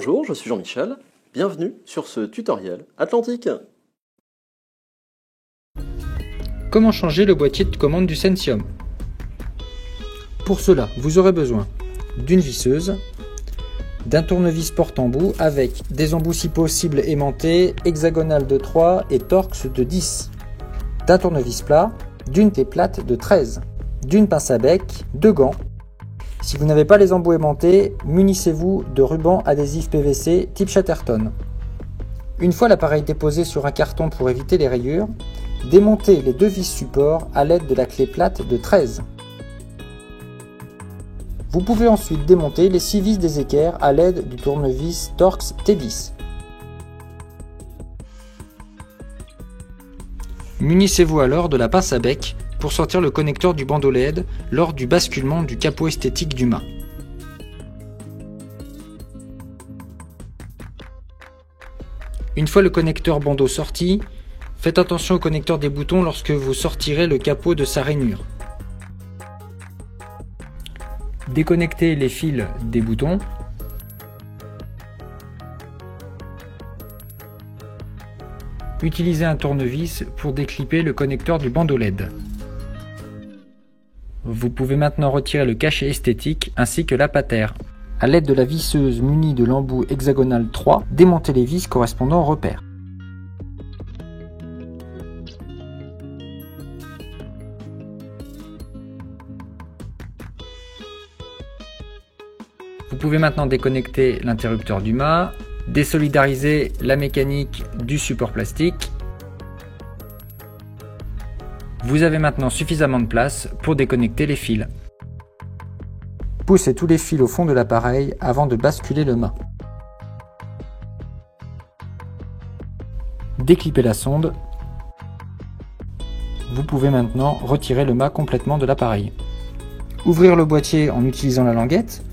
Bonjour, je suis Jean-Michel, bienvenue sur ce tutoriel Atlantique. Comment changer le boîtier de commande du Sensium? Pour cela, vous aurez besoin d'une visseuse, d'un tournevis porte-embout avec des embouts si possible aimantés, hexagonal de 3 et Torx de 10, d'un tournevis plat, d'une thé plate de 13, d'une pince à bec, de gants. Si vous n'avez pas les embouts aimantés, munissez-vous de ruban adhésif PVC type Chatterton. Une fois l'appareil déposé sur un carton pour éviter les rayures, démontez les deux vis supports à l'aide de la clé plate de 13. Vous pouvez ensuite démonter les 6 vis des équerres à l'aide du tournevis Torx T10. Munissez-vous alors de la pince à bec pour sortir le connecteur du bandeau LED lors du basculement du capot esthétique du mât. Une fois le connecteur bandeau sorti, faites attention au connecteur des boutons lorsque vous sortirez le capot de sa rainure. Déconnectez les fils des boutons. Utilisez un tournevis pour déclipper le connecteur du bandeau LED. Vous pouvez maintenant retirer le cachet esthétique ainsi que la patère. A l'aide de la visseuse munie de l'embout hexagonal 3, démontez les vis correspondant au repère. Vous pouvez maintenant déconnecter l'interrupteur du mât, désolidariser la mécanique du support plastique. Vous avez maintenant suffisamment de place pour déconnecter les fils. Poussez tous les fils au fond de l'appareil avant de basculer le mât. Déclippez la sonde. Vous pouvez maintenant retirer le mât complètement de l'appareil. Ouvrir le boîtier en utilisant la languette.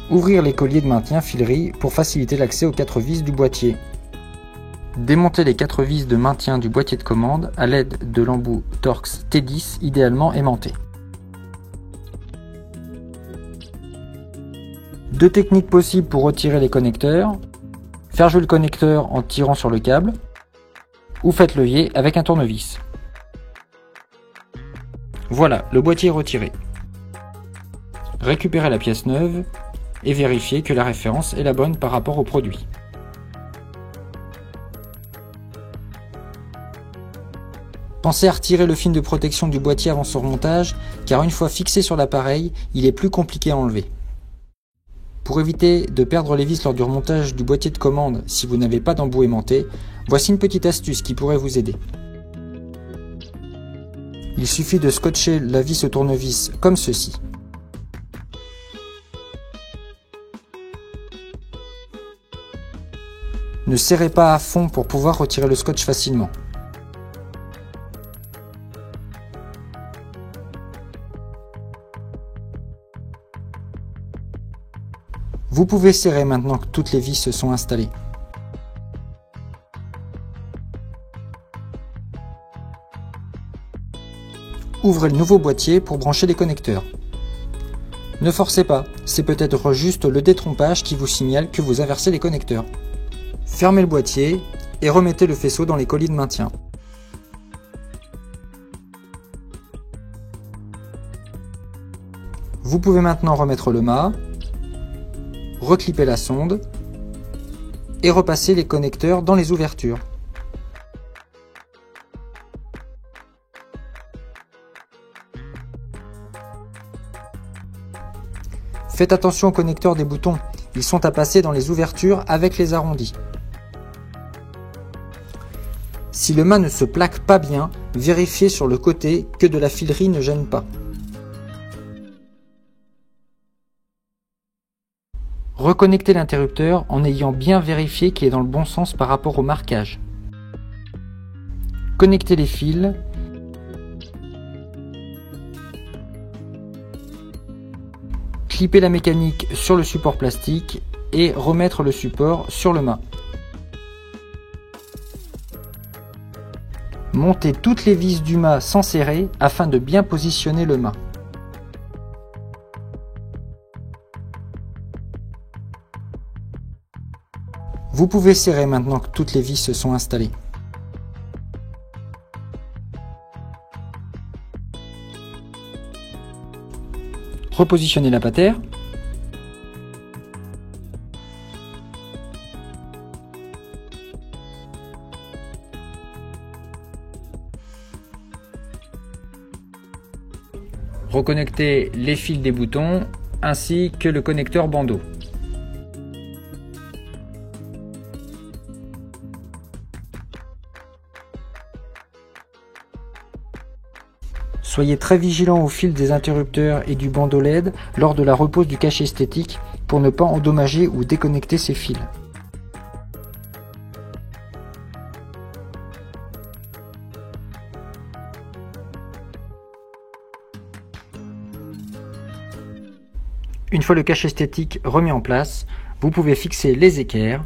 Ouvrir les colliers de maintien filerie pour faciliter l'accès aux 4 vis du boîtier. Démonter les 4 vis de maintien du boîtier de commande à l'aide de l'embout Torx T10 idéalement aimanté. Deux techniques possibles pour retirer les connecteurs. Faire jouer le connecteur en tirant sur le câble ou faites levier avec un tournevis. Voilà, le boîtier est retiré. Récupérez la pièce neuve et vérifiez que la référence est la bonne par rapport au produit. Pensez à retirer le film de protection du boîtier avant son remontage, car une fois fixé sur l'appareil, il est plus compliqué à enlever. Pour éviter de perdre les vis lors du remontage du boîtier de commande si vous n'avez pas d'embout aimanté, voici une petite astuce qui pourrait vous aider. Il suffit de scotcher la vis au tournevis comme ceci. Ne serrez pas à fond pour pouvoir retirer le scotch facilement. Vous pouvez serrer maintenant que toutes les vis se sont installées. Ouvrez le nouveau boîtier pour brancher les connecteurs. Ne forcez pas, c'est peut-être juste le détrompage qui vous signale que vous inversez les connecteurs. Fermez le boîtier et remettez le faisceau dans les colliers de maintien. Vous pouvez maintenant remettre le mât, reclipper la sonde et repasser les connecteurs dans les ouvertures. Faites attention aux connecteurs des boutons, ils sont à passer dans les ouvertures avec les arrondis. Si le mât ne se plaque pas bien, vérifiez sur le côté que de la filerie ne gêne pas. Reconnectez l'interrupteur en ayant bien vérifié qu'il est dans le bon sens par rapport au marquage. Connectez les fils. Clipper la mécanique sur le support plastique et remettre le support sur le mât. Montez toutes les vis du mât sans serrer afin de bien positionner le mât. Vous pouvez serrer maintenant que toutes les vis sont installées. Repositionnez la patère. Reconnectez les fils des boutons ainsi que le connecteur bandeau. Soyez très vigilant au fil des interrupteurs et du bandeau LED lors de la repose du cache esthétique pour ne pas endommager ou déconnecter ces fils. Une fois le cache esthétique remis en place, vous pouvez fixer les équerres,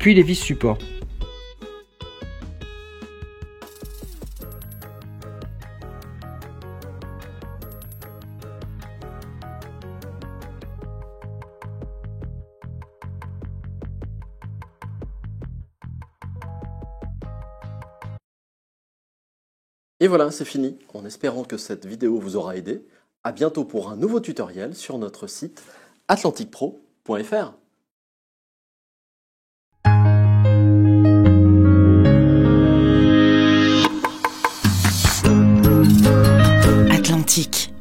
puis les vis support. Et voilà, c'est fini, en espérant que cette vidéo vous aura aidé. À bientôt pour un nouveau tutoriel sur notre site atlanticpro.fr. Atlantique.